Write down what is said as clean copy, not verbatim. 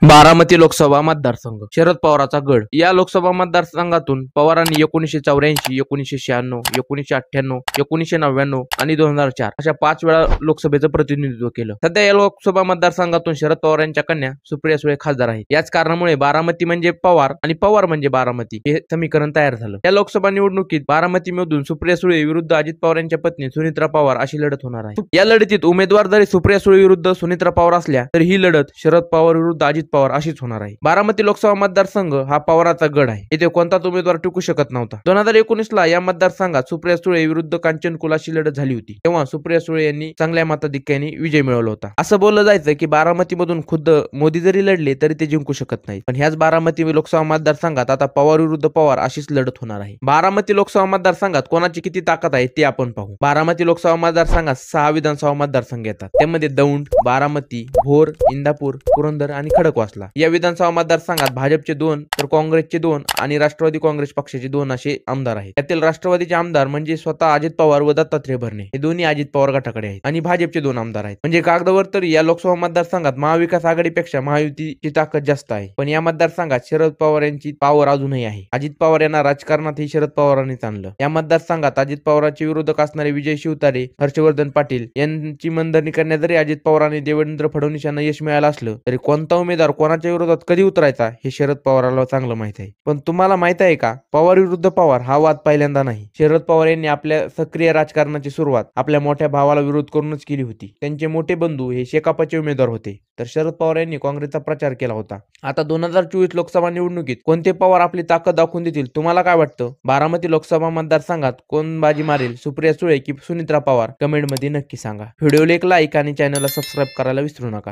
बारामती लोकसभा मतदारसंघ शरद पवारांचा गड. या लोकसभा मतदारसंघातून पवारांनी 1984, 1996, 1998, 1999 आणि 2004 अशा 5 वेळा लोकसभेचं प्रतिनिधित्व केलं. सध्या या लोकसभा मतदारसंघातून शरद पवार यांच्या कन्या सुप्रिया सुळे खासदार आहेत. याच कारणामुळे बारामती म्हणजे पवार आणि पवार म्हणजे बारामती हे समीकरण तयार झालं. या लोकसभा निवडणुकीत बारामतीमधून सुप्रिया सुळे विरुद्ध अजित पवार यांच्या पत्नी सुनित्रा पवार अशी लढत होणार आहे. या लढतीत उमेदवार जरी सुप्रिया सुळे विरुद्ध सुनित्रा पवार असल्या तर ही लढत शरद पवार विरुद्ध अजित पवार अशीच होणार आहे. बारामती लोकसभा मतदारसंघ हा पवारांचा गड आहे. येथे कोणताच उमेदवार टिकू शकत नव्हता. 2019 ला या मतदारसंघात सुप्रिया सुळे विरुद्ध कांचन कुल अशी लढत झाली होती. तेव्हा सुप्रिया सुळे यांनी चांगल्या मताधिक्याने विजय मिळवला होता. असं बोललं जायचं की बारामतीमधून खुद्द मोदी जरी लढले तरी ते जिंकू शकत नाही. पण ह्याच बारामती लोकसभा मतदारसंघात आता पवार विरुद्ध पवार अशीच लढत होणार आहे. बारामती लोकसभा मतदारसंघात कोणाची किती ताकद आहे ते आपण पाहू. बारामती लोकसभा मतदारसंघात 6 विधानसभा मतदारसंघ येतात. त्यामध्ये दौंड, बारामती, भोर, इंदापूर, पुरंदर आणि खडकवासला या विधानसभा मतदारसंघात भाजपचे 2 तर काँग्रेसचे 2 आणि राष्ट्रवादी काँग्रेस पक्षाचे 2 असे आमदार आहेत. यातील राष्ट्रवादीचे आमदार म्हणजे स्वतः अजित पवार व दत्तात्रय भरणे हे दोन्ही अजित पवार गटाकडे आहेत आणि भाजपचे 2 आमदार आहेत. म्हणजे कागदावर तरी या लोकसभा मतदारसंघात महाविकास आघाडीपेक्षा महायुतीची ताकद जास्त आहे. पण या मतदारसंघात शरद पवार यांची पावर अजूनही आहे. अजित पवार यांना राजकारणातही शरद पवारांनीच आणलं. या मतदारसंघात अजित पवारांचे विरोधक असणारे विजय शिवतारे, हर्षवर्धन पाटील यांची मनधरणी करण्यात जरी अजित पवारांनी देवेंद्र फडणवीस यांना यश मिळालं असलं तरी कोणता उमेदवार कोणाच्या विरोधात कधी उतरायचा हे शरद पवारांना चांगलं माहित आहे. पण तुम्हाला माहित आहे का, पवार विरुद्ध पवार हा वाद पहिल्यांदा नाही. शरद पवार यांनी आपल्या सक्रिय राजकारणाची सुरुवात आपल्या मोठ्या भावाला विरोध करूनच केली होती. त्यांचे मोठे बंधू हे शेकापचे उमेदवार होते तर शरद पवार यांनी काँग्रेसचा प्रचार केला होता. आता 2024 लोकसभा निवडणुकीत कोणते पवार आपली ताकद दाखवून देतील तुम्हाला काय वाटतं? बारामती लोकसभा मतदारसंघात कोण बाजी मारेल, सुप्रिया सुळे की सुनित्रा पवार? कमेंट मध्ये नक्की सांगा. व्हिडिओला एक लाईक आणि चॅनलला सबस्क्राईब करायला विसरू नका.